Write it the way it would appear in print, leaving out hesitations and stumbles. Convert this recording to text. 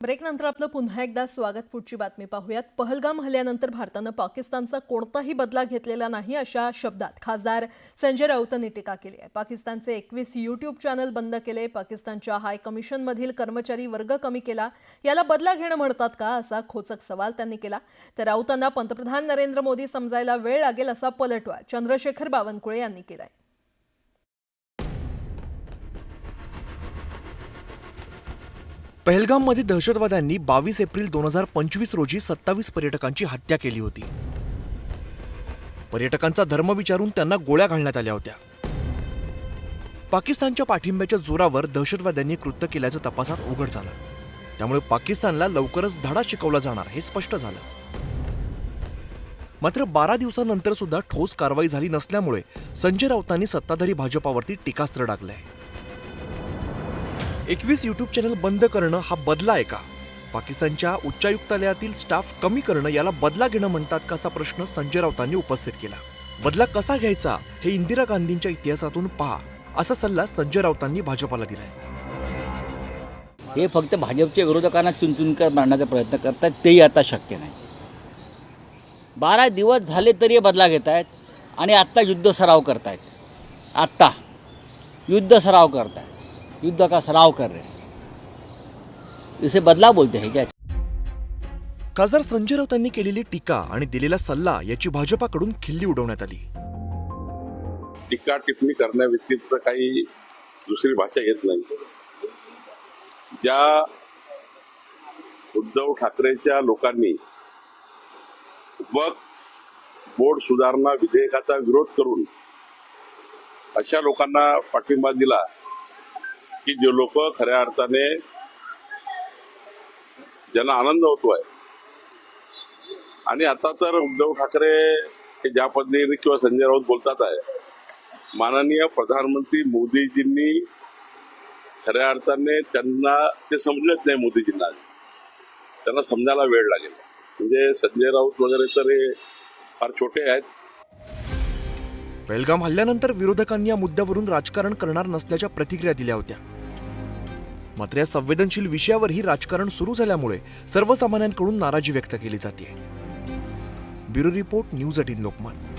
ब्रेकनंतर आपलं पुन्हा एकदा स्वागत. पुढची बातमी पाहूयात. पहलगाम हल्ल्यानंतर भारतानं पाकिस्तानचा कोणताही बदला घेतलेला नाही अशा शब्दात खासदार संजय राऊतांनी टीका केली आहे. पाकिस्तानचे 21 यूट्यूब चॅनल बंद केले, पाकिस्तानच्या हाय कमिशनमधील कर्मचारी वर्ग कमी केला, याला बदला घेणं म्हणतात का असा खोचक सवाल त्यांनी केला. तर राऊतांना पंतप्रधान नरेंद्र मोदी समजायला वेळ लागेल असा पलटवार चंद्रशेखर बावनकुळे यांनी केलाय. पहलगाममध्ये दहशतवाद्यांनी 22 एप्रिल 2025 रोजी 27 पर्यटकांची हत्या केली होती. पर्यटकांचा धर्म विचारून त्यांना गोळ्या घालण्यात आल्या होत्या. पाकिस्तानच्या पाठिंब्याच्या जोरावर दहशतवाद्यांनी कृत्य केल्याचं तपासात उघड झालं. त्यामुळे पाकिस्तानला लवकरच धडा शिकवला जाणार हे स्पष्ट झालं. मात्र 12 दिवसांनंतर सुद्धा ठोस कारवाई झाली नसल्यामुळे संजय राऊतांनी सत्ताधारी भाजपावरती टीकास्त्र डागलंय. 21 यूट्यूब चॅनल बंद करणं हा बदला आहे का? पाकिस्तानच्या उच्चायुक्तालयातील स्टाफ कमी करणं याला बदला घेणं म्हणतात का असा प्रश्न संजय राऊतांनी उपस्थित केला. बदला कसा घ्यायचा हे इंदिरा गांधींच्या इतिहासातून पहा असा सल्ला संजय राऊतांनी भाजपाला दिलाय. हे फक्त भाजपच्या विरोधकांना चुनचुन मारण्याचा प्रयत्न करतात, तेही आता शक्य नाही. 12 दिवस झाले तरी बदला घेत आहेत आणि आत्ता युद्ध सराव करतायत. आत्ता युद्ध सराव करतायत. युद्ध का सराव कर रहे हैं, इसे बदला बोलते हैं क्या? खासदार संजय राऊतांनी केलेली टीका आणि दिलेला सल्ला याची भाजपाकडून खिल्ली उडवण्यात आली. टीका टिप्पणी करण्याव्यतिरिक्त काही दुसरी भाषा येत नाही. ज्या उद्धव ठाकरेच्या लोकांनी वक्फ बोर्ड सुधारणा विधेयकाचा विरोध करून अशा लोकांना पाठिंबा दिला की जे लोक खऱ्या अर्थाने ज्यांना आनंद होतोय, आणि आता तर उद्धव ठाकरे हे ज्या पद्धतीने किंवा संजय राऊत बोलतात आहे, माननीय प्रधानमंत्री मोदीजींनी खऱ्या अर्थाने त्यांना ते समजत नाही. मोदीजींना त्यांना समजायला वेळ लागेल. म्हणजे संजय राऊत वगैरे तर हे फार छोटे आहेत. पहलगाम हल्ल्यानंतर विरोधकांनी या मुद्द्यावरून राजकारण करणार नसल्याच्या प्रतिक्रिया दिल्या होत्या. मात्र या संवेदनशील विषयावरही राजकारण सुरू झाल्यामुळे सर्वसामान्यांकडून नाराजी व्यक्त केली जाते. Bureau report, news 18 Lokmat.